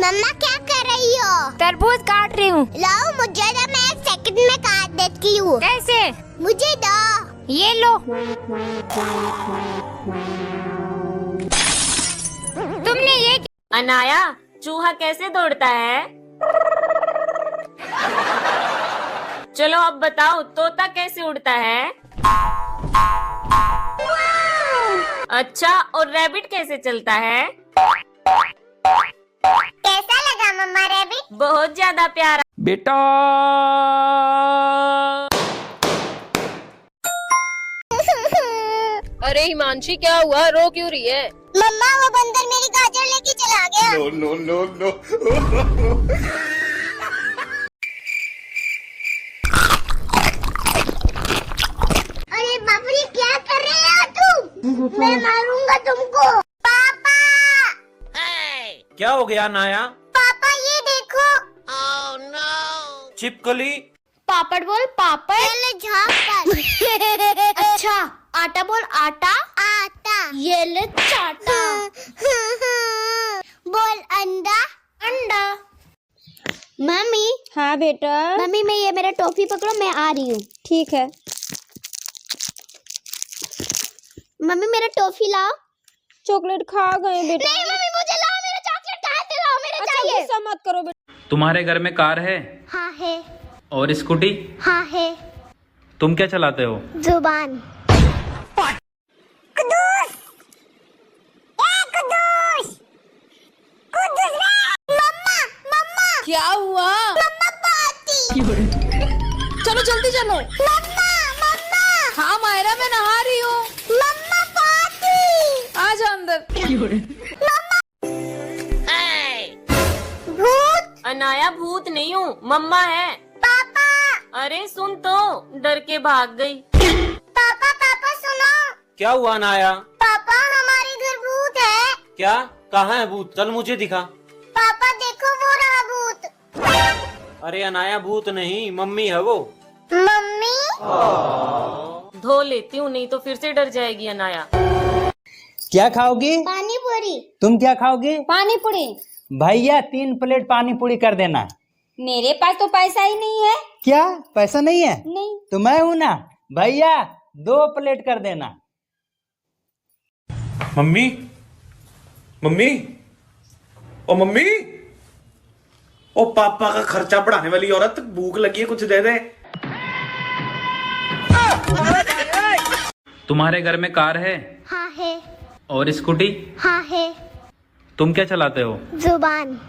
मम्मा क्या कर रही हो? तरबूज काट रही हूँ। लाओ मुझे ना, मैं 1 सेकंड में काट देती हूँ। कैसे? मुझे दो। ये लो। तुमने ये अनाया, चूहा कैसे दौड़ता है? चलो अब बताओ, तोता कैसे उड़ता है? अच्छा, और रैबिट कैसे चलता है? कैसा लगा मम्मा रैबिट? बहुत ज्यादा प्यारा। बेटा अरे हिमांशी, क्या हुआ? रो क्यों रही है? मम्मा वो बंदर मेरी गाजर लेके चला गया। No, no, no, no. अरे बाप रे, क्या कर रहे हो तुम? मैं मारूंगा तुमको। पापा, क्या हो गया नाया? पापा ये देखो। छिपकली। पापड़ बोल पापड़। पहले झाँक कर। अच्छा, आटा बोल आटा। आटा। ये ले चाटा। बोल अंडा। अंडा। मम्मी। हाँ बेटा। मम्मी मैं ये मेरा टॉफी पकड़ो, मैं आ रही हूँ। ठीक है। मम्मी मेरा टॉफी लाओ। चॉकलेट खा गए बेटा। नहीं मम्मी, मुझे लाओ, मेरा चॉकलेट कहाँ से लाओ, मेरा अच्छा चाहिए। गुस्सा मत करो बेटा। तुम्हारे घर में कार है हाँ है। और स्कूटी? हाँ है। तुम क्या चलाते हो? जुबान। कुदूस। कुदूस। कुदूस। मम्मा, मम्मा। क्या हुआ? मम्मा पाती। चलो जल्दी चलो। मम्मा, मम्मा। हाँ मायरा, मैं नहा रही हूँ। मम्मा पाती। आ जा अंदर। भूत। अनाया, भूत नहीं हूँ, मम्मा है। पापा। अरे सुन तो, डर के भाग गई। पापा, पापा सुनो। क्या हुआ नाया? पापा हमारे घर भूत है। क्या? कहाँ है भूत? चल मुझे दिखा। पापा देखो वो रहा भूत। अरे अनाया, भूत नहीं, मम्मी है वो। मम्मी। धो लेती हूँ, नहीं तो फिर से डर जाएगी अनाया। क्या खाओगी? पानी पूरी। तुम क्या खाओगी? पानी पूरी। भैया 3 प्लेट पानी पूरी कर देना। मेरे पास तो पैसा ही नहीं है। क्या पैसा नहीं है? नहीं। तो मैं हूं ना भैया, 2 प्लेट कर देना। मम्मी, मम्मी, ओ मम्मी, ओ पापा का खर्चा बढ़ाने वाली औरत, भूख लगी है, कुछ दे दे। तुम्हारे घर में कार है हाँ है। और स्कूटी? हाँ है। तुम क्या चलाते हो? जुबान।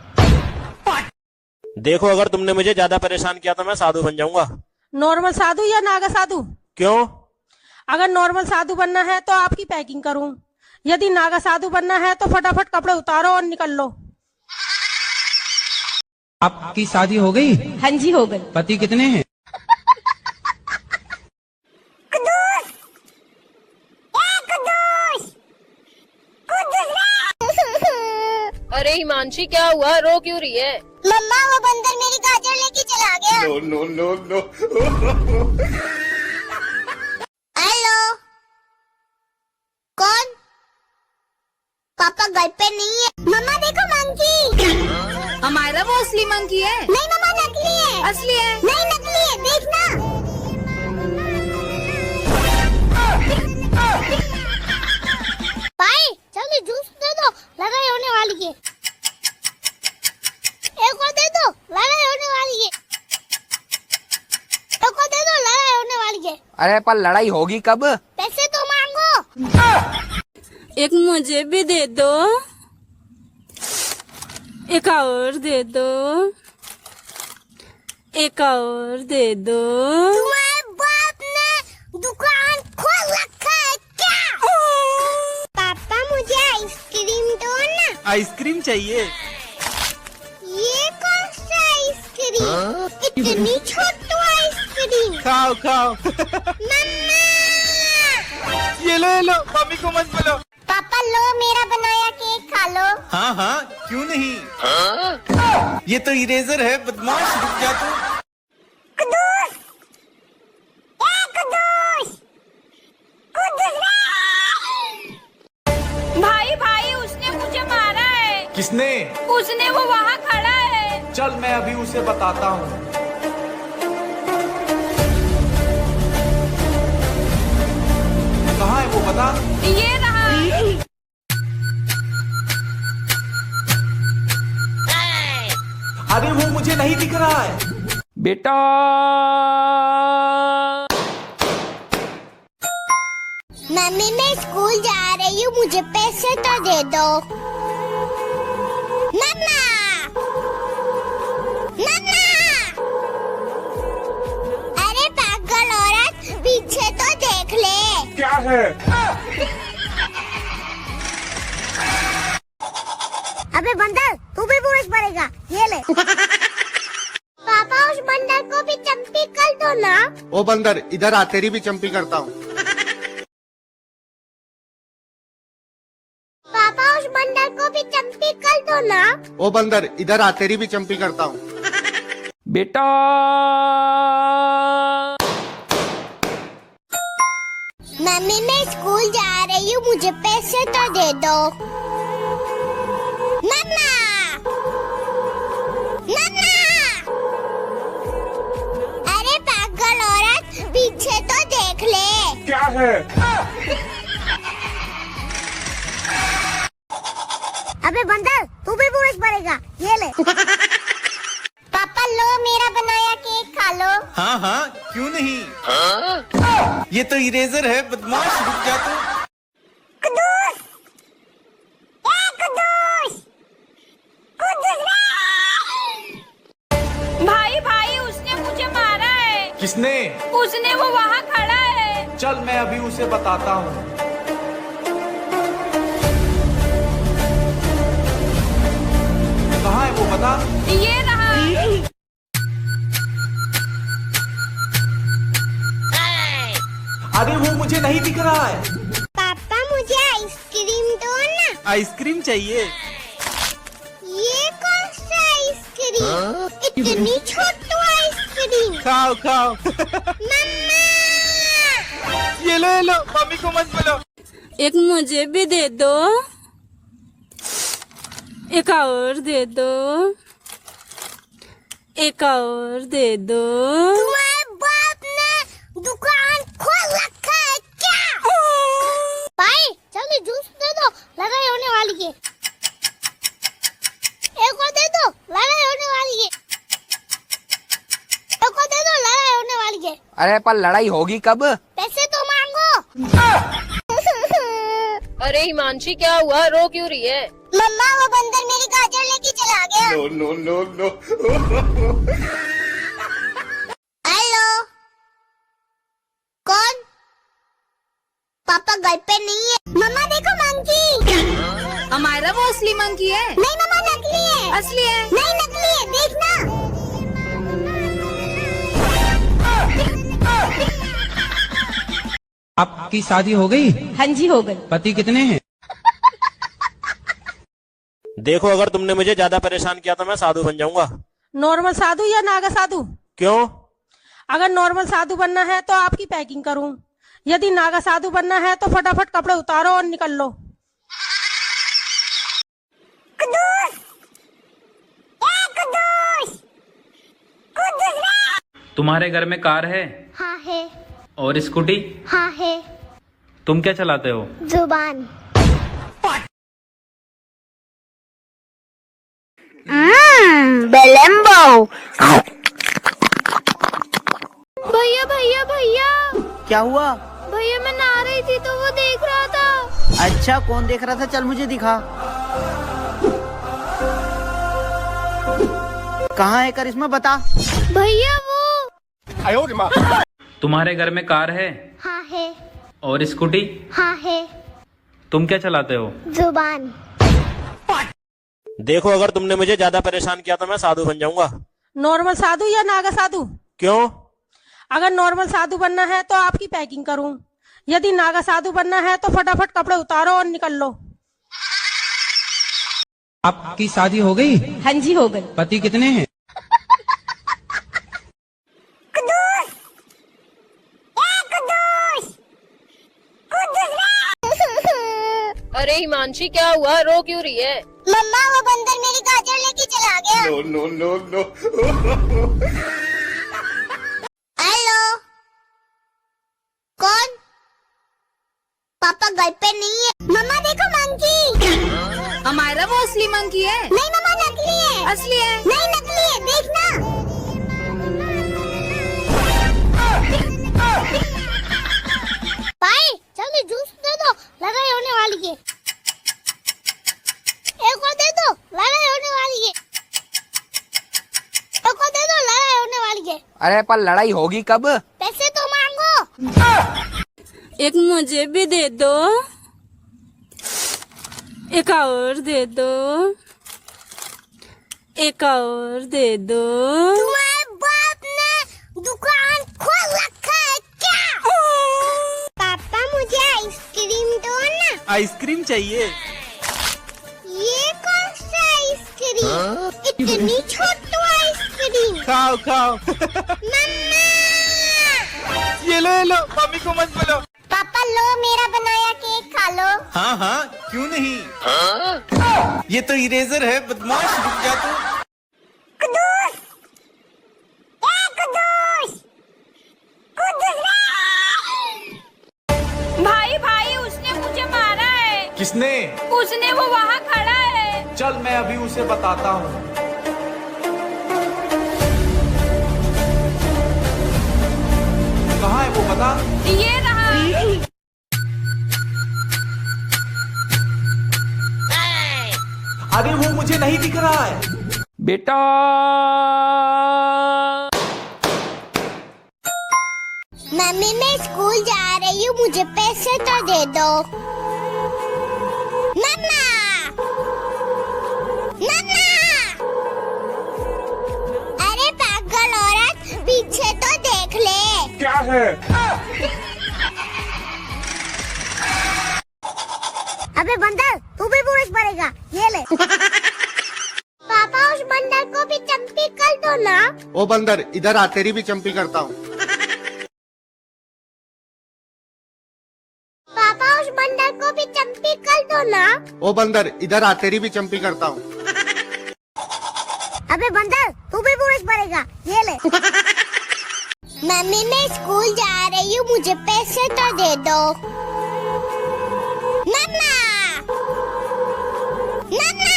देखो, अगर तुमने मुझे ज्यादा परेशान किया तो मैं साधु बन जाऊंगा। नॉर्मल साधु या नागा साधु? क्यों? अगर नॉर्मल साधु बनना है तो आपकी पैकिंग करूं, यदि नागा साधु बनना है तो फटाफट कपड़े उतारो और निकल लो। आपकी शादी हो गई? हाँ जी, हो गई। पति कितने हैं? अरे हिमांशी, क्या हुआ? रो क्यों रही है? मम्मा वो बंदर मेरी गाजर लेके चला गया। No, no, no, no. Hello, कौन? पापा घर पे नहीं है। मम्मा देखो मंकी। हमारा वो असली मंकी है। नहीं मम्मा नकली है। असली है। नहीं नकली है, देखना। भाई जल्दी जूस दे दो, लड़ाई होने वाली है। एक और दे दो, लड़ाई होने वाली है। एक और दे दो, लड़ाई होने वाली है। अरे पर लड़ाई होगी कब? पैसे तो मांगो। एक मुझे भी दे दो। एक और दे दो। एक और दे दो। तुम्हारे बाप ने दुकान खोल रखा है क्या? पापा मुझे आइसक्रीम दो ना। आइसक्रीम चाहिए? ये कौन सा आइसक्रीम? इतनी छोटी आइसक्रीम। खाओ खाओ। मम्मा। ये लो, मम्मी को मत बोलो। पापा लो, मेरा बनाया केक खा लो। हाँ हाँ, क्यों नहीं? ये तो इरेजर है, बदमाश, रुक जा तू। कुदूस। कुदूस। कुदूस। भाई भाई, उसने मुझे मारा है। किसने? उसने, वो वहाँ खड़ा है। चल मैं अभी उसे बताता हूँ। कहाँ है वो, बता। ये रहा। अरे वो मुझे नहीं दिख रहा है। बेटा मम्मी मैं स्कूल जा रही हूँ, मुझे पैसे तो दे दो। मम्मा, मम्मा, अरे पागल औरत, पीछे तो देख ले। क्या है? अबे बंदर, तू भी बूढ़ पड़ेगा, ये ले। पापा उस बंदर को भी चंपी कर दो ना। ओ बंदर, इधर आ, तेरी भी चंपी करता हूँ। पापा उस बंदर को भी चंपी कर दो ना। ओ बंदर, इधर आ, तेरी भी चंपी करता हूँ। बेटा मम्मी मैं स्कूल जा रही हूँ, मुझे पैसे तो दे दो। मम्मा, मम्मा, अरे पागल औरत, पीछे तो देख ले। क्या है? अबे बंदर, तू भी बूढ़ पड़ेगा, ये ले। पापा लो, मेरा बनाया केक खा लो। हाँ हाँ, क्यों नहीं? ये तो इरेजर है, बदमाश, रुक जा तू। कुदूस, ए कुदूस, कुदूस रे। भाई भाई, उसने मुझे मारा है। किसने? उसने, वो वहाँ खड़ा है। चल मैं अभी उसे बताता हूँ। कहाँ है वो, बता। ये रहा। अरे वो मुझे नहीं दिख रहा है। पापा मुझे आइसक्रीम दो ना। आइसक्रीम चाहिए? ये कौन सा आइसक्रीम? इतनी छोटी आइसक्रीम। खाओ खाओ। मम्मा, ये लो, मम्मी को मत बोलो। एक मुझे भी दे दो। एक और दे दो। एक और दे दो। तुम्हारे बाप ने दुकान खोल रखा है क्या? भाई जल्दी जूस दे दो, लड़ाई होने वाली है। एक और दे दो, लड़ाई होने वाली है। एक और दे दो, लड़ाई होने वाली है। अरे पर लड़ाई होगी कब? पैसे तो मांगो। अरे हिमांशी, क्या हुआ? रो क्यों रही है? मम्मा, वो बंदर मेरी गाजर लेके चला गया। No no no no. Hello, कौन? पापा घर पे नहीं है। मम्मा देखो मंकी। हमारा वो असली मंकी है। नहीं मम्मा, नकली है। असली है। नहीं नकली है, देखना। आपकी शादी हो गई? हाँ जी हो गई। पति कितने हैं? देखो, अगर तुमने मुझे ज्यादा परेशान किया तो मैं साधु बन जाऊंगा। नॉर्मल साधु या नागा साधु? क्यों? अगर नॉर्मल साधु बनना है तो आपकी पैकिंग करूं, यदि नागा साधु बनना है तो फटाफट कपड़े उतारो और निकल लो। कुदूस, ए कुदूस, कुदूस रे। तुम्हारे घर में कार है हाँ है। और स्कूटी? हाँ है। तुम क्या चलाते हो? जुबान। बेलेम्बो। भैया भैया भैया, क्या हुआ? भैया मैं नहा रही थी तो वो देख रहा था। अच्छा, कौन देख रहा था? चल मुझे दिखा। कहाँ है करिश्मा, बता। भैया वो। तुम्हारे घर में कार है हाँ है। और स्कूटी? हाँ है। तुम क्या चलाते हो? जुबान। देखो, अगर तुमने मुझे ज्यादा परेशान किया तो मैं साधु बन जाऊंगा। नॉर्मल साधु या नागा साधु? क्यों? अगर नॉर्मल साधु बनना है तो आपकी पैकिंग करूं, यदि नागा साधु बनना है तो फटाफट कपड़े उतारो और निकल लो। आपकी शादी हो गई? हाँ जी हो गई। पति कितने हैं? कुदूस, ए कुदूस, कुदूस रे। अरे हिमांशी, हिमांशी क्या हुआ, रो क्यों रही है? मम्मा वो बंदर मेरी गाजर लेके चला गया। No no no no. Hello, कौन? पापा घर पे नहीं है। मम्मा देखो मंकी। हमारा वो असली मंकी है। नहीं मम्मा नकली है। असली है। नहीं नकली है, देखना। भाई जल्दी जूस दे दो, लड़ाई होने वाली है। एक और दे दो, लड़ाई होने वाली है। एक और दे दो, लड़ाई होने वाली है। अरे पर लड़ाई होगी कब? पैसे तो मांगो। एक मुझे भी दे दो, एक और दे दो, एक और दे दो। तुम्हारे बाप ने दुकान खोल रखा है क्या? पापा मुझे आइसक्रीम दो ना। आइसक्रीम चाहिए? ये कौन सा आइसक्रीम? इतनी छोटी आइसक्रीम। खाओ खाओ। मम्मा, ये लो मम्मी को मत बोलो। पापा लो मेरा बनाया केक खा लो। हाँ हाँ क्यों नहीं। ये तो इरेजर है बदमाश, रुक जा तू। कुदूस, ए कुदूस, कुदूस रे। भाई भाई उसने मुझे मारा है। किसने? उसने, वो वहाँ खड़ा है। चल मैं अभी उसे बताता हूँ। कहाँ है वो बता। ये रहा। अरे वो मुझे नहीं दिख रहा है। बेटा मम्मी मैं स्कूल जा रही हूँ, मुझे पैसे तो दे दो। मम्मा, मम्मा, अरे पागल औरत, पीछे तो देख ले। क्या है? अबे बंदर, तू भी पुलिस पड़ेगा, ये ले। पापा उस बंदर को भी चंपी कर दो ना। ओ बंदर इधर आ, तेरी भी चंपी करता हूँ। पापा उस बंदर को भी चंपी कर दो ना। ओ बंदर इधर आ, तेरी भी चंपी करता हूँ। अबे बंदर, तू भी पुलिस पड़ेगा, ये ले। मम्मी मैं स्कूल जा रही हूँ, मुझे पैसे तो दे दो। मम्मा, मम्मा,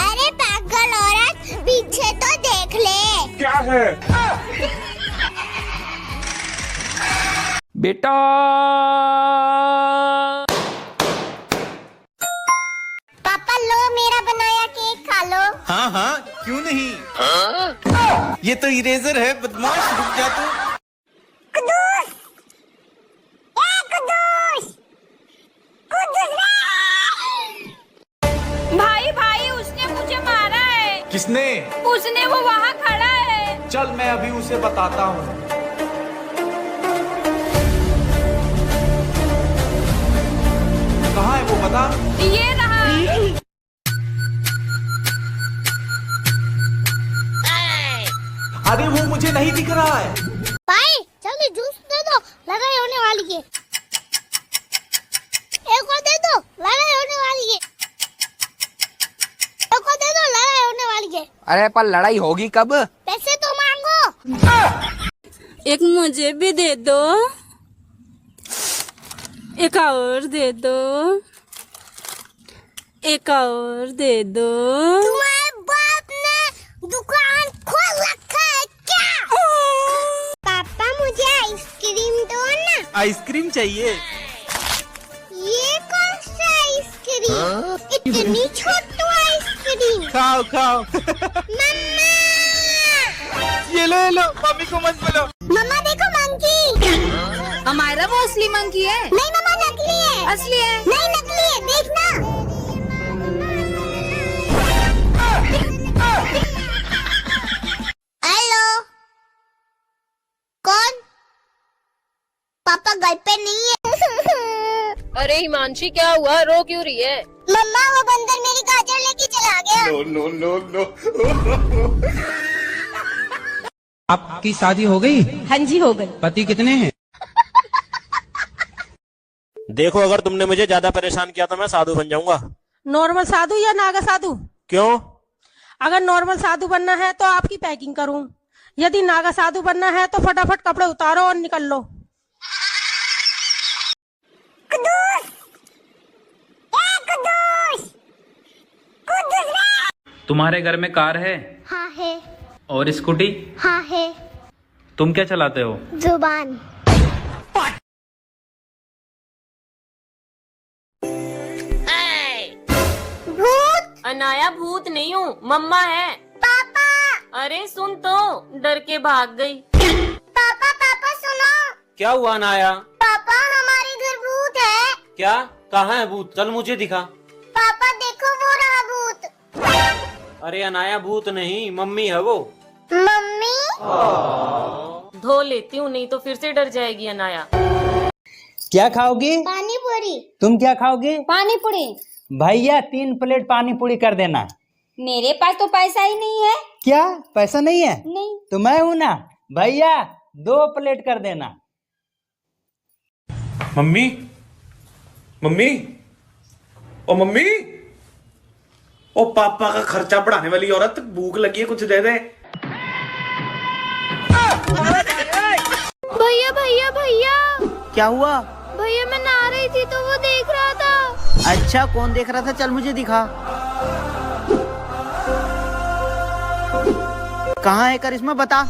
अरे पागल औरत, पीछे तो देख ले। क्या है? बेटा पापा लो मेरा बनाया केक खा लो। हाँ हाँ क्यों नहीं। ये तो इरेजर है बदमाश, रुक जा तू। कुदूस, ए कुदूस, कुदूस रे। भाई भाई उसने मुझे मारा है। किसने? उसने, वो वहाँ खड़ा है। चल मैं अभी उसे बताता हूँ। कहाँ है वो बता। ये रहा। अरे वो मुझे नहीं दिख रहा है। भाई जल्दी जूस दे दो, लड़ाई होने वाली है। एक और दे दो, लड़ाई होने वाली है। एक और दे दो, लड़ाई होने वाली है। अरे पर लड़ाई होगी कब? पैसे तो मांगो। एक मुझे भी दे दो, एक और दे दो, एक और दे दो। तुम्हारे बाप ने दुकान खोल रखा है क्या? पापा मुझे आइसक्रीम दो ना। आइसक्रीम चाहिए? ये कौन सा आइसक्रीम? इतनी छोटी आइसक्रीम। खाओ खाओ। मम्मा, ये लो मम्मी को मत बोलो। मम्मा देखो मंकी। हमारा वो असली मंकी है। नहीं मम्मा नकली है। असली है। नहीं नकली है, देखना। हेलो, कौन? पापा घर पे नहीं है। अरे हिमांशी क्या हुआ, रो क्यों रही है? मम्मा वो बंदर मेरी गाजर लेके चला गया। No no no no. आपकी शादी हो गई? हाँ जी हो गई। पति कितने हैं? देखो अगर तुमने मुझे ज्यादा परेशान किया तो मैं साधु बन जाऊंगा। नॉर्मल साधु या नागा साधु? क्यों? अगर नॉर्मल साधु बनना है तो आपकी पैकिंग करूं, यदि नागा साधु बनना है तो फटाफट कपड़े उतारो और निकल लो। तुम्हारे घर में कार है? हाँ है। और स्कूटी? हाँ है। तुम क्या चलाते हो? जुबान। भूत। अनाया भूत नहीं हूँ, मम्मा है। पापा। अरे सुन तो, डर के भाग गई। पापा पापा सुनो। क्या हुआ अनाया? पापा हमारे घर भूत है। क्या? कहाँ है भूत? चल मुझे दिखा। पापा देखो वो रहा भूत। अरे अनाया भूत नहीं, मम्मी है वो। मम्मी। धो लेती हूँ, नहीं तो फिर से डर जाएगी अनाया। क्या खाओगी? पानी पूरी। तुम क्या खाओगी? पानी पूरी। भैया 3 प्लेट पानी पूरी कर देना। मेरे पास तो पैसा ही नहीं है। क्या पैसा नहीं है? नहीं। तो मैं हूं ना भैया, 2 प्लेट कर देना। मम्मी, मम्मी, ओ मम्मी, ओ पापा का खर्चा बढ़ाने वाली औरत, भूख लगी है, कुछ दे दे। भैया भैया भैया क्या हुआ? भैया मैं नहा रही थी तो वो देख रहा था। अच्छा कौन देख रहा था? चल मुझे दिखा। कहाँ है करिश्मा, बता।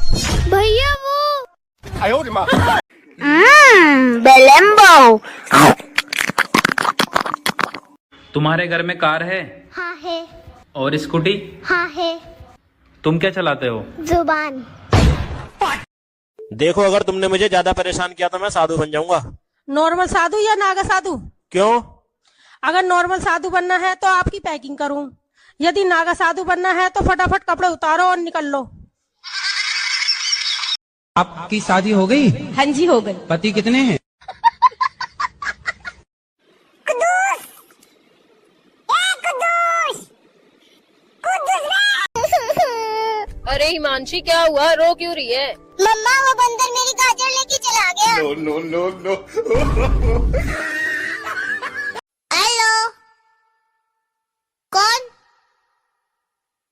भैया वो बेलेम्बो। तुम्हारे घर में कार है? हाँ है। और स्कूटी? हाँ है। तुम क्या चलाते हो? जुबान। देखो अगर तुमने मुझे ज्यादा परेशान किया तो मैं साधु बन जाऊंगा। नॉर्मल साधु या नागा साधु? क्यों? अगर नॉर्मल साधु बनना है तो आपकी पैकिंग करूं, यदि नागा साधु बनना है तो फटाफट कपड़े उतारो और निकल लो। आपकी शादी हो गई? हाँ जी हो गई। पति कितने हैं? अरे हिमांशी क्या हुआ, रो क्यों रही है? मम्मा वो बंदर मेरी गाजर लेके चला गया। No no no. हेलो, कौन?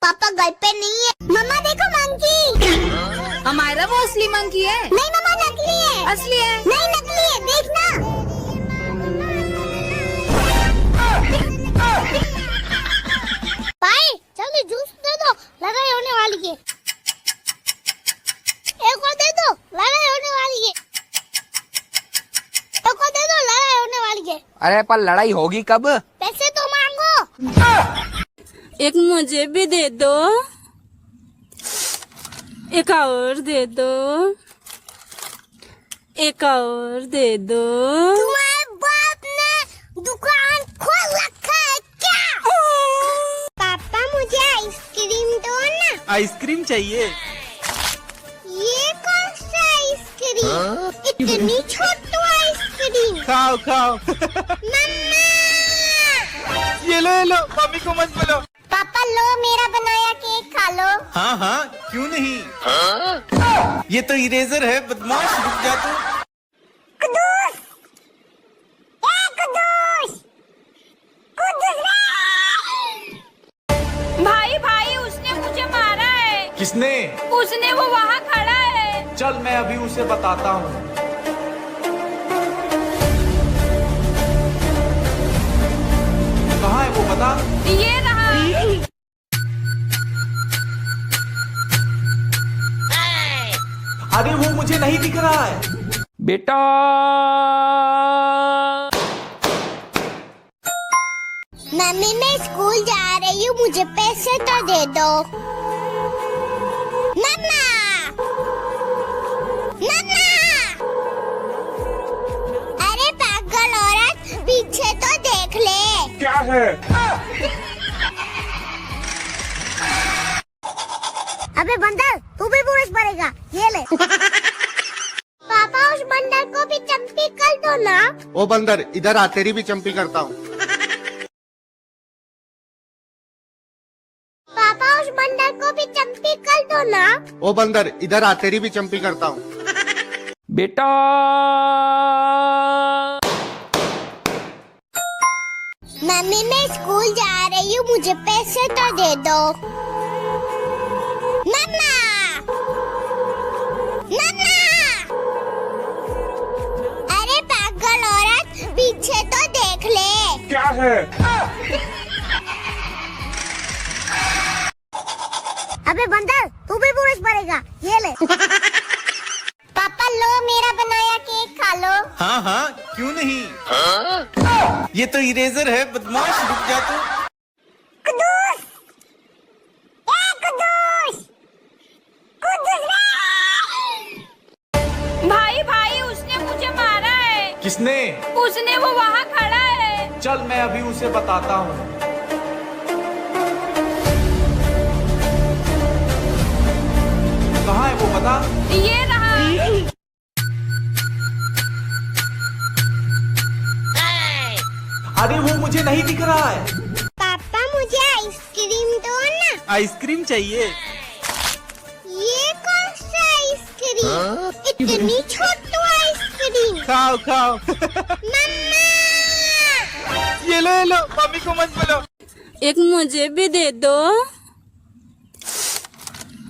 पापा घर पे नहीं है। मम्मा देखो मंकी। हमारा वो असली मंकी है। नहीं मम्मा नकली है। असली है। नहीं नकली है, देखना। भाई जल्दी जूस दे दो, लड़ाई होने वाली है। एक और दे दो, लड़ाई होने वाली है। एक और दे दो, लड़ाई होने वाली है। अरे पर लड़ाई होगी कब? पैसे तो मांगो। एक मुझे भी दे दो, एक और दे दो, एक और दे दो। तुम्हारे बाप ने दुकान खोल रखा है क्या? पापा मुझे आइसक्रीम दो ना। आइसक्रीम चाहिए? ये कौन सा आइसक्रीम? इतनी छोटी आइसक्रीम। खाओ खाओ। मम्मा। ये लो मम्मी को मत बोलो। पापा लो मेरा बनाया केक खा लो। हाँ हाँ क्यों नहीं। ये तो इरेजर है बदमाश, रुक जा तू। कुदूस। कुदूस। कुदूस। भाई भाई उसने मुझे मारा है। किसने? उसने, वो वहाँ खड़ा है। चल मैं अभी उसे बताता हूँ। कहाँ है वो, बता। ये रहा। अरे वो मुझे नहीं दिख रहा है। बेटा मम्मी मैं स्कूल जा रही हूँ, मुझे पैसे तो दे दो। मम्मा। मम्मा। अरे पागल औरत, पीछे तो देख ले। क्या है? अबे बंदर, तू भी पुरुष बनेगा, ये ले। पापा उस बंदर को भी चंपी कर दो ना। ओ बंदर इधर आ, तेरी भी चंपी करता हूँ। पापा उस बंदर को भी चंपी कर दो ना। ओ बंदर इधर आ, तेरी भी चंपी करता हूँ। बेटा मम्मी मैं स्कूल जा रही हूँ, मुझे पैसे तो दे दो। मम्मा, मम्मा, अरे पागल औरत, पीछे तो देख ले। क्या है? अबे बंदर, तू भी पुरुष बनेगा, ये ले। पापा लो, मेरा बनाया केक खा लो। हाँ हाँ, क्यों नहीं? ये तो इरेजर है, बदमाश, रुक जा तू। कुदूस, कुदूस, कुदूस भाई भाई उसने मुझे मारा है। किसने? उसने, वो वहाँ खड़ा है। चल मैं अभी उसे बताता हूँ। कहाँ है वो, बता। ये रहा। अरे वो मुझे नहीं दिख रहा है। पापा मुझे आइसक्रीम दो ना। आइसक्रीम चाहिए? ये कौन सा आइसक्रीम? इतनी छोटी आइसक्रीम। खाओ खाओ। मम्मा, ये लो, मम्मी को मत बोलो। एक मुझे भी दे दो,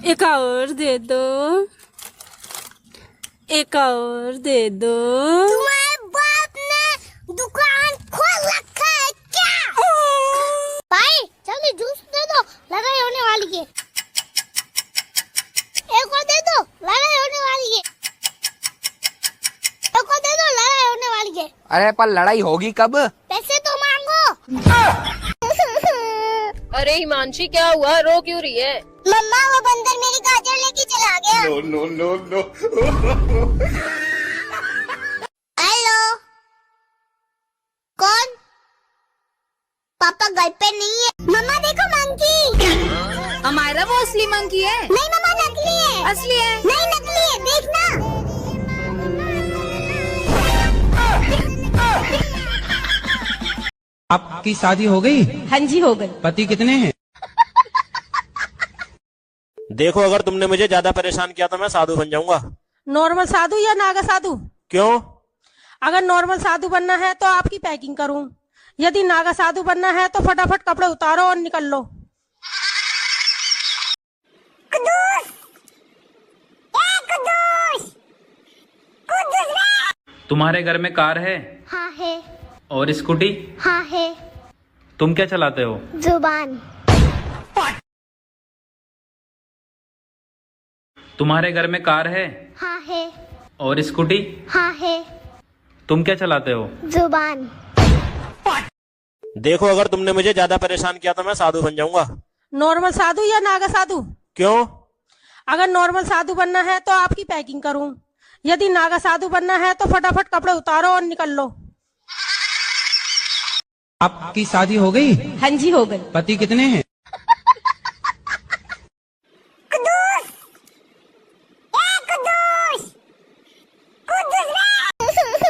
एक और दे दो, एक और दे दो। तुम्हारे बाप ने दुकान खोल रखा है क्या? भाई जल्दी जूस दे दो, लड़ाई होने वाली है। एक और दे दो, लड़ाई होने वाली है। एक और दे दो, लड़ाई होने वाली है। अरे पर लड़ाई होगी कब? पैसे तो मांगो। अरे हिमांशी क्या हुआ, रो क्यों रही है? मम्मा वो बंदर मेरी गाजर लेके चला गया। No no no no. Hello, कौन? पापा घर पे नहीं है। मम्मा देखो मंकी। हमारा वो असली मंकी है। नहीं मम्मा नकली है। असली है। नहीं नकली है, देखना। आपकी शादी हो गई? हाँ जी हो गई। पति कितने हैं? देखो अगर तुमने मुझे ज्यादा परेशान किया तो मैं साधु बन जाऊंगा। नॉर्मल साधु या नागा साधु? क्यों? अगर नॉर्मल साधु बनना है तो आपकी पैकिंग करूं, यदि नागा साधु बनना है तो फटाफट कपड़े उतारो और निकल लो। कुदूस, कुदूस, कुदूस। तुम्हारे घर में कार है हाँ है। और स्कूटी? हाँ है। तुम क्या चलाते हो? जुबान। तुम्हारे घर में कार है हाँ है। और स्कूटी? हाँ है। तुम क्या चलाते हो? जुबान। देखो अगर तुमने मुझे ज्यादा परेशान किया तो मैं साधु बन जाऊंगा। नॉर्मल साधु या नागा साधु? क्यों? अगर नॉर्मल साधु बनना है तो आपकी पैकिंग करूं, यदि नागा साधु बनना है तो फटाफट कपड़े उतारो और निकल लो। आपकी शादी हो गई? हाँ जी हो गई। पति कितने हैं? कुदूस, कुदूस, कुदूस।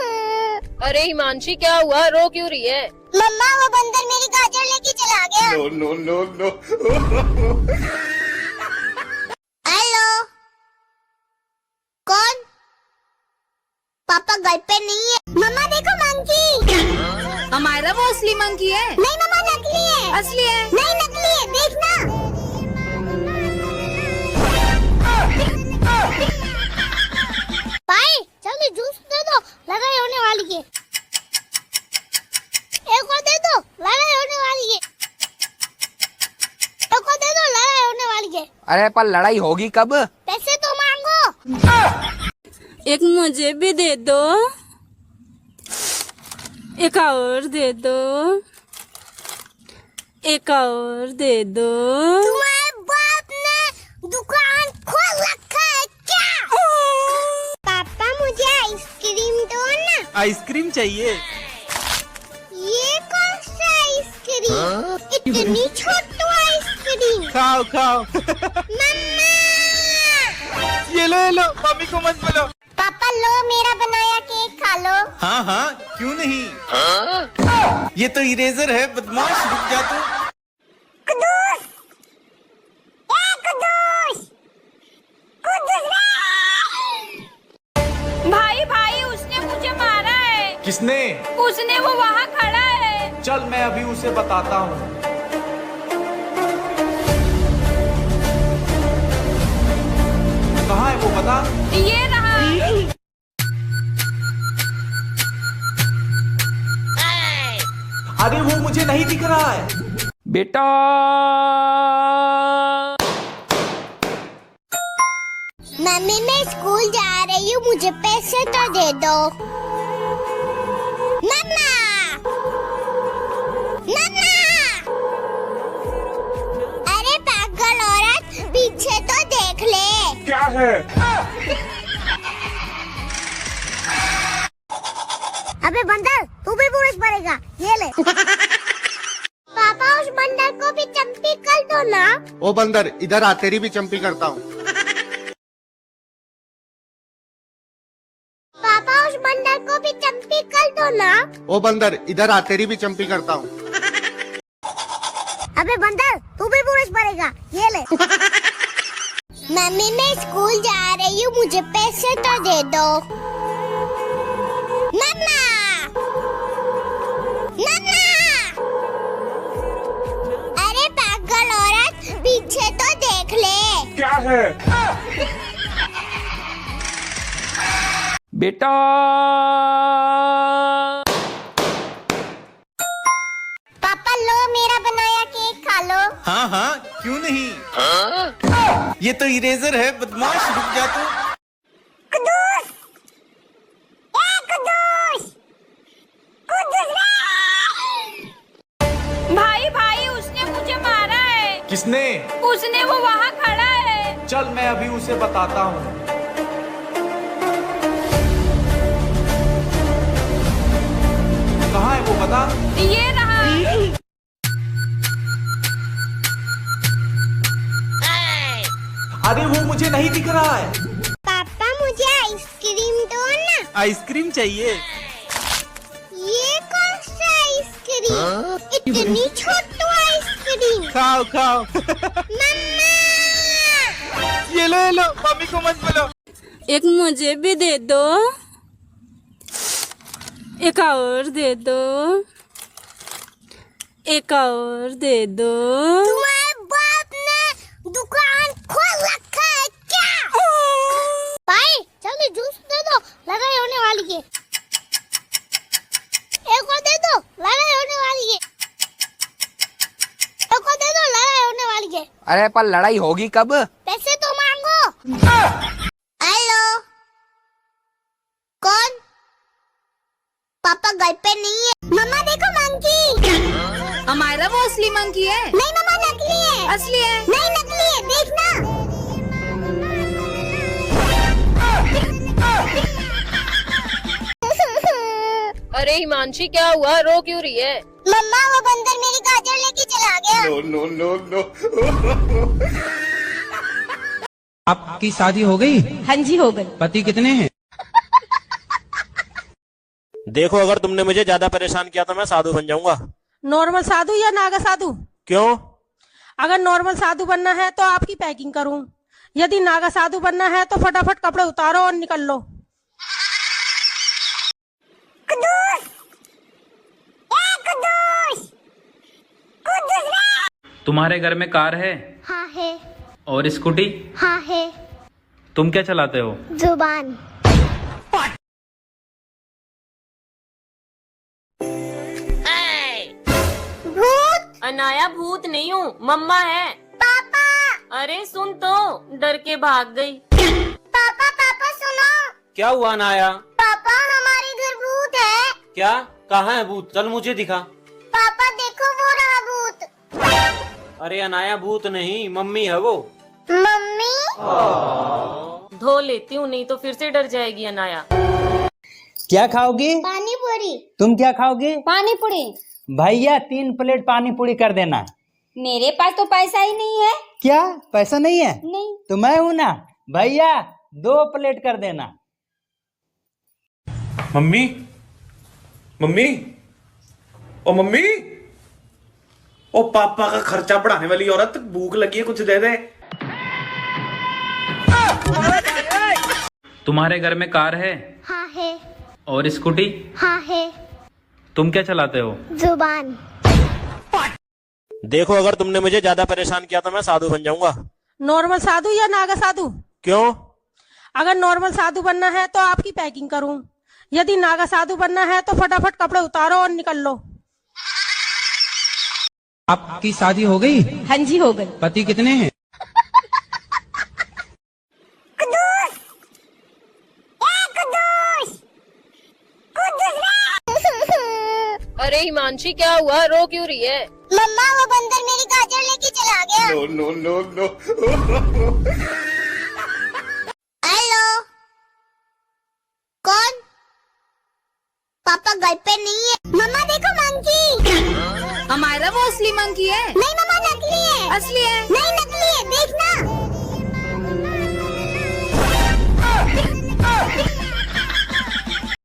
अरे हिमांशी क्या हुआ, रो क्यों रही है? मम्मा वो बंदर मेरी गाजर लेके चला गया। No no no no. Hello, कौन? पापा घर पे नहीं है। मम्मा देखो मंकी। हमारा वो असली मंकी है। नहीं मम्मा नकली है। असली है। नहीं नकली है, देखना। भाई जल्दी जूस दे दो, लड़ाई होने वाली है। एक और दे दो, लड़ाई होने वाली है। एक और दे दो, लड़ाई होने वाली है। अरे पर लड़ाई होगी कब? पैसे तो मांगो। एक मुझे भी दे दो, एक और दे दो, एक और दे दो। तुम्हारे बाप ने दुकान खोल रखा है क्या? पापा मुझे आइसक्रीम दो ना। आइसक्रीम चाहिए? ये कौन सा आइसक्रीम? इतनी छोटी आइसक्रीम। खाओ खाओ। मम्मा, ये लो, मम्मी को मत बोलो। पापा लो, मेरा बनाया केक खा लो। हाँ हाँ, क्यों नहीं? ये तो इरेजर है, बदमाश, रुक जा तू। कुदूस, कुदूस, कुदूस। भाई भाई उसने मुझे मारा है। किसने? उसने, वो वहाँ खड़ा है। चल मैं अभी उसे बताता हूँ। कहाँ है वो बता? ये रहा। अरे वो मुझे नहीं दिख रहा है। बेटा मम्मी मैं स्कूल जा रही हूँ, मुझे पैसे तो दे दो। मम्मा मम्मा, अरे पागल औरत, पीछे तो देख ले। क्या है? अबे बंदर, तू भी पुरुष बनेगा, ये ले। पापा उस बंदर को भी चंपी कर दो ना। ओ बंदर इधर आ, तेरी भी चंपी करता हूँ। पापा उस बंदर को भी चंपी कर दो ना। ओ बंदर इधर आ, तेरी भी चंपी करता हूँ। अबे बंदर, तू भी पुरुष बनेगा, ये ले। मम्मी मैं स्कूल जा रही हूँ, मुझे पैसे तो दे दो। मम्मा मम्मा, अरे पागल औरत, पीछे तो देख ले। क्या है? बेटा पापा लो, मेरा बनाया केक खा लो। हाँ हाँ क्यों नहीं। ये तो इरेजर है बदमाश, रुक जा तू। कुदूस, ए कुदूस, कुदूस रे। भाई भाई, उसने मुझे मारा है। किसने? उसने, वो वहाँ खड़ा है। चल मैं अभी उसे बताता हूँ। कहाँ है वो बता? ये रहा। अरे वो मुझे नहीं दिख रहा है। पापा मुझे आइसक्रीम दो ना। आइसक्रीम चाहिए? ये कौन सा आइसक्रीम? इतनी छोटी आइसक्रीम। खाओ खाओ। मम्मा ये लो मम्मी को मत बोलो। एक मुझे भी दे दो, एक और दे दो, एक और दे दो। तुम्हारे बाप ने दुकान खोल रखा है क्या? भाई जल्दी जूस दे दो, लड़ाई होने वाली है। एक और दे दो, लड़ाई होने वाली है। एक और दे दो, लड़ाई होने वाली है। अरे पर लड़ाई होगी कब? पैसे तो मांगो। हेलो, कौन? पापा घर पे नहीं है। मम्मा देखो मंकी। हमारा वो असली मंकी है। नहीं मम्मा नकली है। असली है। नहीं नकली है, देखना। अरे हिमांशी, क्या हुआ? रो क्यों रही है? मम्मा वो बंदर मेरी गाजर लेके चला गया। No no no. आपकी शादी हो गई? हाँ जी हो गई। पति कितने हैं? देखो, अगर तुमने मुझे ज्यादा परेशान किया तो मैं साधु बन जाऊंगा। नॉर्मल साधु या नागा साधु? क्यों? अगर नॉर्मल साधु बनना है तो आपकी पैकिंग करूं, यदि नागा साधु बनना है तो फटाफट कपड़े उतारो और निकल लो। कुदूस, ए कुदूस, कुदूस रे। तुम्हारे घर में कार है हाँ है। और स्कूटी? हाँ है। तुम क्या चलाते हो? जुबान। भूत। अनाया भूत नहीं हूँ, मम्मा है। पापा। अरे सुन तो, डर के भाग गई। पापा पापा सुनो। क्या हुआ नाया? पापा हमारे घर भूत है। क्या? कहाँ है भूत? चल मुझे दिखा। पापा देखो वो रहा भूत। अरे अनाया भूत नहीं, मम्मी है वो। मम्मी। धो लेती हूँ, नहीं तो फिर से डर जाएगी अनाया। क्या खाओगी? पानी पूरी। तुम क्या खाओगी? पानी पूरी। भैया 3 प्लेट पानी पूरी कर देना। मेरे पास तो पैसा ही नहीं है। क्या पैसा नहीं है? नहीं। तो मैं हूं ना भैया, 2 प्लेट कर देना। मम्मी मम्मी, ओ मम्मी, ओ पापा का खर्चा बढ़ाने वाली औरत, भूख लगी है, कुछ दे दे। तुम्हारे घर में कार है हाँ है। और स्कूटी? हाँ है। तुम क्या चलाते हो? जुबान। देखो अगर तुमने मुझे ज्यादा परेशान किया तो मैं साधु बन जाऊंगा। नॉर्मल साधु या नागा साधु? क्यों? अगर नॉर्मल साधु बनना है तो आपकी पैकिंग करूं, यदि नागा साधु बनना है तो फटाफट कपड़े उतारो और निकल लो। आपकी शादी हो गई? हाँ जी, हो गई। पति कितने हैं? अरे हिमांशी, क्या हुआ? रो क्यों रही है? मम्मा, वो बंदर मेरी गाजर लेके चला गया। No no no no. Hello, कौन? पापा घर पे नहीं है। मम्मा देखो, मंकी। हमारा वो असली मंकी है। नहीं मम्मा, नकली है। असली है। नहीं, नकली है, देखना।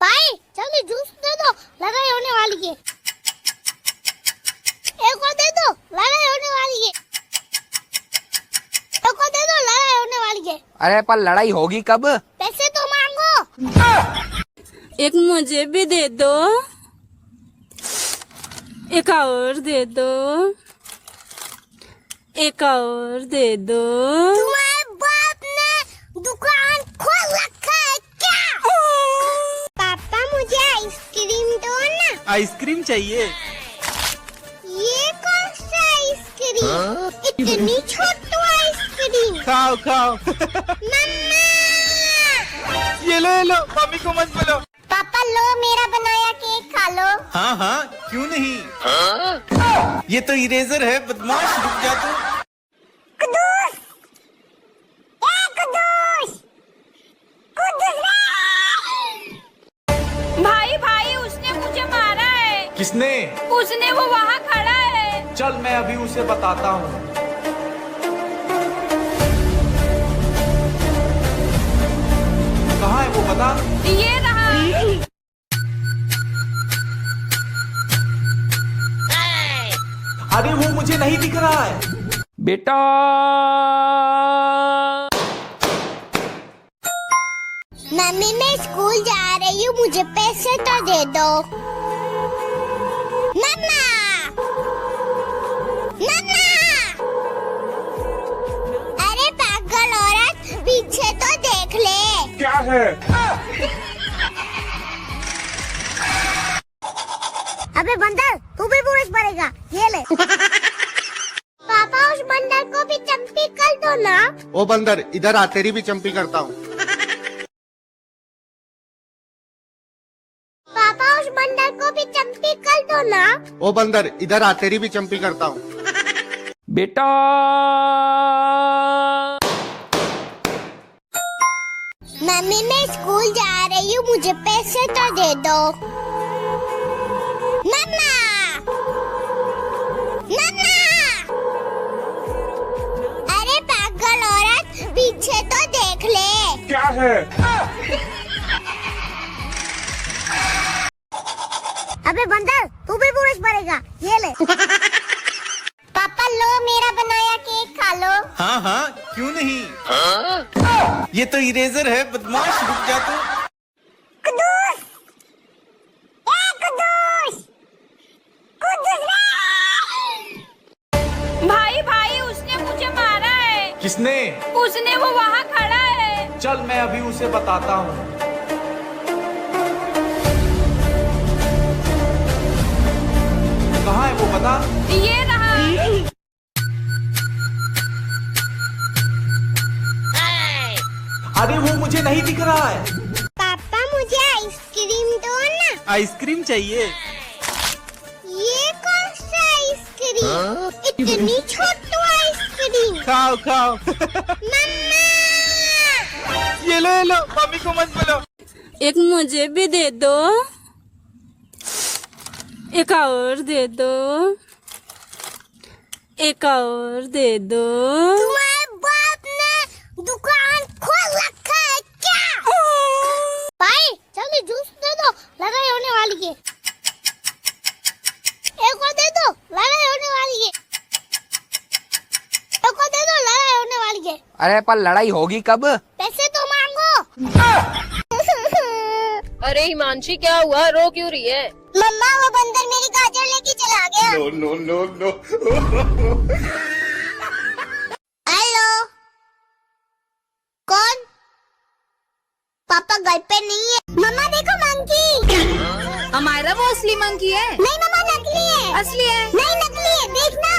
भाई जल्दी जूस दे दो, लड़ाई होने वाली है। एक और दे दो, लड़ाई होने वाली है। एक और दे दो, लड़ाई होने वाली है। अरे पर लड़ाई होगी कब? पैसे तो मांगो। एक मुझे भी दे दो, एक और दे दो, एक और दे दो। तुम्हारे बाप ने दुकान खोल रखा है क्या? पापा मुझे आइसक्रीम दो ना। आइसक्रीम चाहिए? ये कौन सा आइसक्रीम? इतनी छोटी आइसक्रीम। खाओ खाओ। मम्मा, ये लो मम्मी को मत बोलो। पापा लो, मेरा बनाया केक खा लो। हाँ हाँ, क्यों नहीं? ये तो इरेजर है, बदमाश, रुक जा तू। कुदूस, कुदूस, कुदूस। भाई भाई, उसने मुझे मारा है। किसने? उसने, वो वहाँ खड़ा है। चल मैं अभी उसे बताता हूँ। कहाँ है वो, बता। ये रहा। अरे वो मुझे नहीं दिख रहा है। बेटा मम्मी, मैं स्कूल जा रही हूँ, मुझे पैसे तो दे दो। मम्मा, मम्मा। अरे पागल औरत, पीछे तो देख ले। क्या है? अबे बंदर, तू भी पुलिस भरेगा, ये ले। पापा, उस बंदर को भी चंपी कर दो ना। ओ बंदर, इधर आ, तेरी भी चंपी करता हूँ। पापा, उस बंदर को भी चंपी कर दो ना। ओ बंदर, इधर आ, तेरी भी चंपी करता हूँ। बेटा मम्मी, मैं स्कूल जा रही हूँ, मुझे पैसे तो दे दो। मम्मा, मम्मा। अरे पागल औरत, पीछे तो देख ले। क्या है? अबे बंदर, तू भी पुलिस भरेगा, ये ले। पापा लो, मेरा बनाया केक खा लो। हाँ हाँ, क्यों नहीं? ये तो इरेजर है, बदमाश, रुक जा तू। कुदूस, कुदूस, कुदूस। भाई भाई, उसने मुझे मारा है। किसने? उसने, वो वहाँ खड़ा है। चल मैं अभी उसे बताता हूँ। कहाँ है वो, बता। ये रहा। अरे वो मुझे नहीं दिख रहा है। पापा, मुझे आइसक्रीम दो ना। आइसक्रीम चाहिए? ये कौन सा आइसक्रीम? इतनी छोटी आइसक्रीम। खाओ खाओ। मम्मा, ये लो मम्मी को मत बोलो। एक मुझे भी दे दो, एक और दे दो, एक और दे दो। तुम्हारे बाप ने दुकान खोल रखा है क्या? भाई जल्दी जूस दे दो, लड़ाई होने वाली है। एक और दे दो, लड़ाई होने वाली है। एक और दे दो, लड़ाई होने वाली है। अरे पर लड़ाई होगी कब? पैसे तो मांगो। अरे हिमांशी, क्या हुआ? रो क्यों रही है? मम्मा वो बंदर मेरी गाजर लेके चला गया। No no no no. Hello, कौन? पापा घर पे नहीं है। मम्मा देखो मंकी। हमारा वो असली मंकी है। नहीं मम्मा नकली है। असली है। नहीं नकली है, देखना।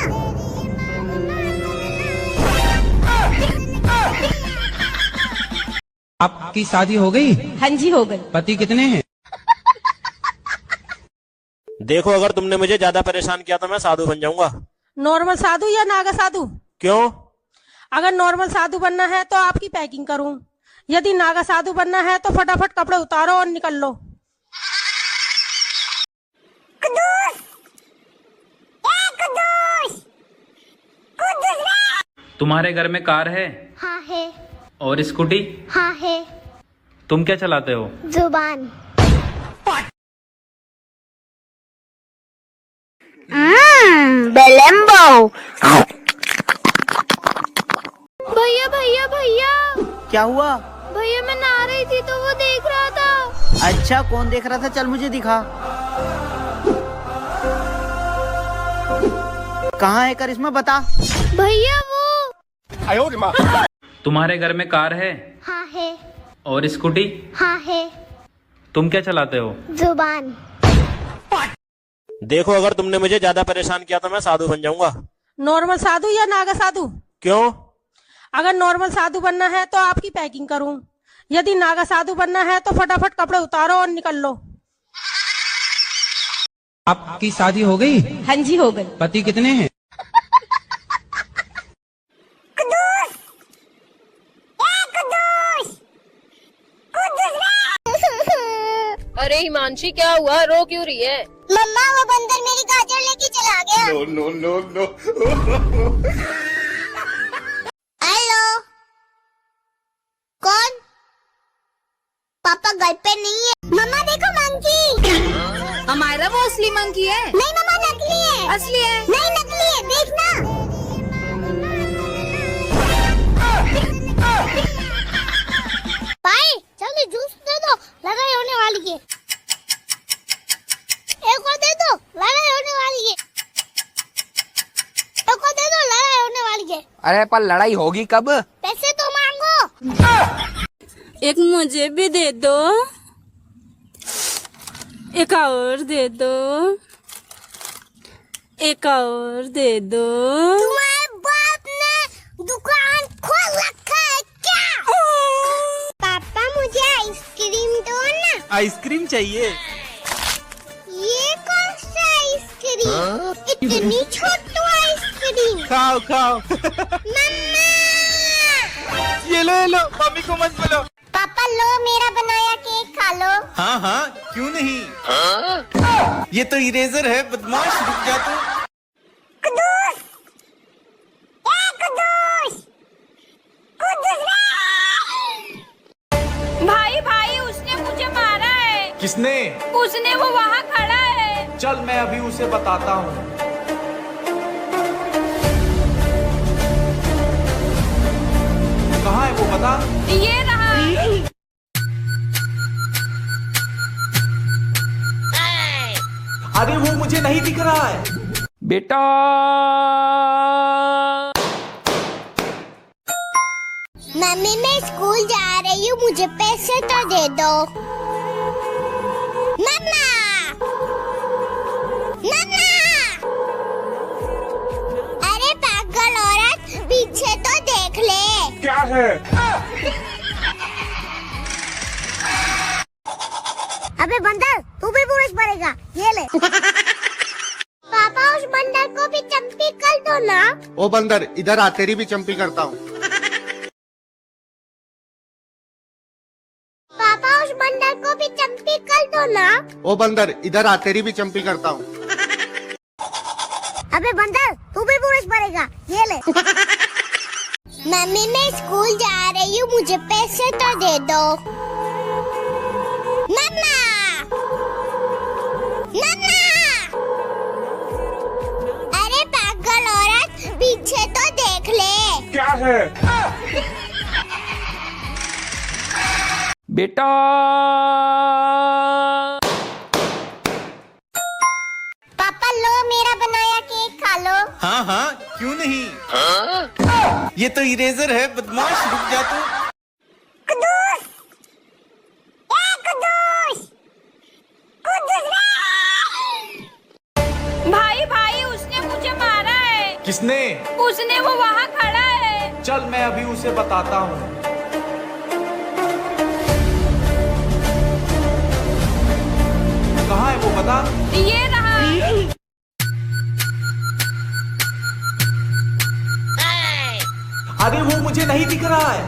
आपकी शादी हो गई? हाँ जी हो गई। पति कितने हैं? देखो अगर तुमने मुझे ज्यादा परेशान किया तो मैं साधु बन जाऊंगा। नॉर्मल साधु या नागा साधु? क्यों? अगर नॉर्मल साधु बनना है तो आपकी पैकिंग करूं, यदि नागा साधु बनना है तो फटाफट कपड़े उतारो और निकल लो। तुम्हारे घर में कार है हाँ है। और स्कूटी? हाँ है। तुम क्या चलाते हो? जुबान। बेलेम्बो। भैया भैया भैया क्या हुआ? भैया मैं नहा रही थी तो वो देख रहा था। अच्छा, कौन देख रहा था? चल मुझे दिखा। कहाँ है करिश्मा, बता। भैया वो तुम्हारे घर में कार है हाँ है। और स्कूटी? हाँ है। तुम क्या चलाते हो? जुबान। देखो अगर तुमने मुझे ज्यादा परेशान किया तो मैं साधु बन जाऊंगा। नॉर्मल साधु या नागा साधु? क्यों? अगर नॉर्मल साधु बनना है तो आपकी पैकिंग करूं, यदि नागा साधु बनना है तो फटाफट कपड़े उतारो और निकल लो। आपकी शादी हो गई? हाँ जी हो गई। पति कितने हैं? अरे हिमांशी क्या हुआ, रो क्यों रही है? मम्मा वो बंदर मेरी गाजर लेके चला गया। No no no no. Hello, कौन? पापा घर पे नहीं है। मम्मा देखो मंकी। हमारा वो असली मंकी है। नहीं मम्मा नकली है। असली है। नहीं नकली है, देखना। भाई जल्दी जूस दे दो, लड़ाई होने वाली है। एक और दे दो, लड़ाई होने वाली है। एक और दे दो, लड़ाई होने वाली है। अरे पर लड़ाई होगी कब? पैसे तो मांगो। एक मुझे भी दे दो। एक और दे दो। एक और दे दो। तुम्हारे बाप ने दुकान खोल रखा है क्या? पापा मुझे आइसक्रीम दो ना। आइसक्रीम चाहिए? ये कौन सा आइसक्रीम? इतनी छोटी आइसक्रीम। खाओ खाओ। मम्मा। ये लो मम्मी को मत बोलो। पापा लो मेरा बनाया केक खा लो। हाँ हाँ क्यों नहीं। ये तो इरेजर है बदमाश, रुक जा तू। भाई भाई उसने मुझे मारा है। किसने? उसने, वो वहाँ खड़ा है। चल मैं अभी उसे बताता हूँ। कहाँ है वो, बता। ये रहा। अरे वो मुझे नहीं दिख रहा है। बेटा मम्मी मैं स्कूल जा रही हूँ, मुझे पैसे तो दे दो। मम्मा। मम्मा। अरे पागल औरत, पीछे तो देख ले। क्या है? अबे बंदर, तू भी पुरुष बनेगा, ये ले। पापा उस बंदर को भी चंपी कर दो ना। ओ बंदर इधर आ, तेरी भी चंपी करता हूँ। पापा उस बंदर को भी चंपी कर दो ना। ओ बंदर इधर आ, तेरी भी चंपी करता हूँ। अबे बंदर, तू भी पुरुष बनेगा, ये ले। मम्मी मैं स्कूल जा रही हूँ, मुझे पैसे तो दे दो। मम्मा। मम्मा। अरे पागल औरत, पीछे तो देख ले। क्या है? बेटा हाँ हाँ, क्यों नहीं? ये तो इरेजर है बदमाश, रुक जा तू। कुदूस कुदूस भाई भाई उसने मुझे मारा है। किसने? उसने, वो वहाँ खड़ा है। चल मैं अभी उसे बताता हूँ। कहाँ है वो, बता। ये रहा। अरे वो मुझे नहीं दिख रहा है।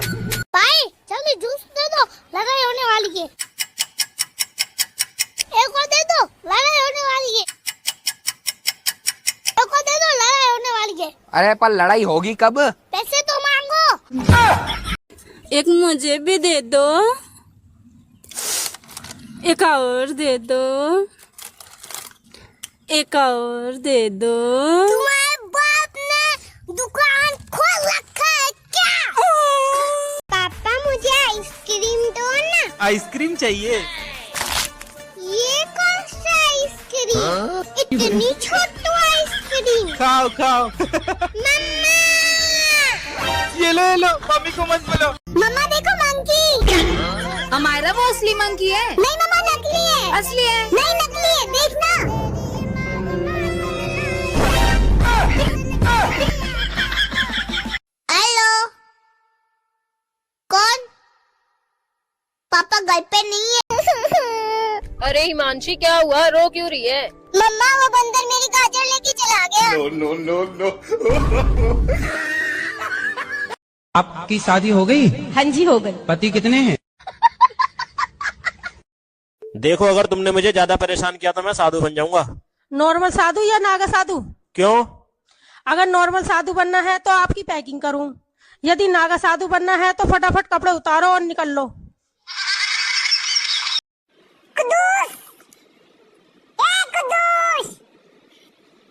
भाई जल्दी जूस दे दो, लड़ाई होने वाली है। एक और दे दो, लड़ाई होने वाली है। एक और दे दो, लड़ाई होने वाली है। अरे पर लड़ाई होगी कब? पैसे तो मांगो। एक मुझे भी दे दो, एक और दे दो, एक और दे दो। तुम्हारे बाप ने दुकान खोल रखा है क्या? पापा मुझे आइसक्रीम दो ना। आइसक्रीम चाहिए? ये कौन सा आइसक्रीम? इतनी छोटी आइसक्रीम। खाओ खाओ। मम्मा, ये लो, मम्मी को मत बोलो। मम्मा देखो मंकी। हमारा वो असली मंकी है। नहीं मम्मा, नकली है। असली है। नहीं नकली है, देखना। हेलो, कौन? पापा घर पे नहीं है। अरे हिमांशी क्या हुआ, रो क्यों रही है? मम्मा वो बंदर मेरी गाजर लेके चला गया। No no no. आपकी शादी हो गई? हाँ जी हो गई। पति कितने हैं? देखो अगर तुमने मुझे ज्यादा परेशान किया तो मैं साधु बन जाऊंगा। नॉर्मल साधु या नागा साधु? क्यों? अगर नॉर्मल साधु बनना है तो आपकी पैकिंग करूं, यदि नागा साधु बनना है तो फटाफट कपड़े उतारो और निकल लो। कुदूस कुदूस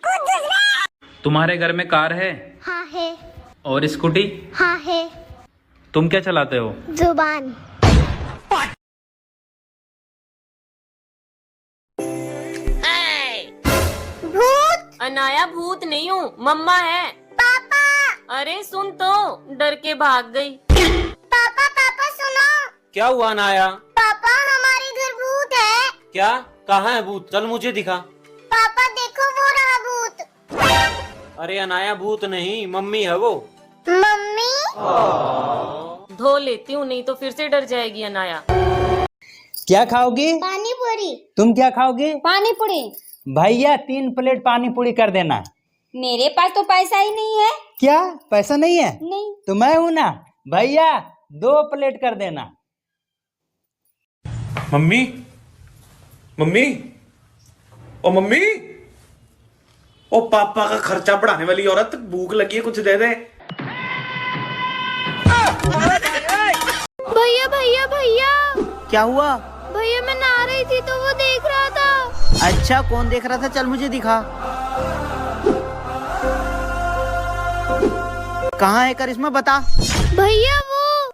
कुदूस। तुम्हारे घर में कार है हाँ है। और स्कूटी? हाँ है। तुम क्या चलाते हो? जुबान। भूत। अनाया भूत नहीं हूँ, मम्मा है। पापा। अरे सुन तो, डर के भाग गई। पापा पापा सुनो। क्या हुआ अनाया? पापा हमारे घर भूत है। क्या? कहाँ है भूत? चल मुझे दिखा। पापा देखो वो रहा भूत। अरे अनाया भूत नहीं, मम्मी है वो। मम्मी। धो लेती हूँ, नहीं तो फिर से डर जाएगी अनाया। क्या खाओगी? पानी पूरी। तुम क्या खाओगे? पानी पूरी। भैया 3 प्लेट पानी पूरी कर देना। मेरे पास तो पैसा ही नहीं है। क्या पैसा नहीं है? नहीं। तो मैं हूं ना भैया, 2 प्लेट कर देना। मम्मी, मम्मी, ओ मम्मी, ओ पापा का खर्चा बढ़ाने वाली औरत, भूख लगी है, कुछ दे दे। भैया भैया भैया क्या हुआ? भैया मैं नहा रही थी तो वो देख रहा था। अच्छा कौन देख रहा था? चल मुझे दिखा। कहाँ है करिश्मा, बता। भैया वो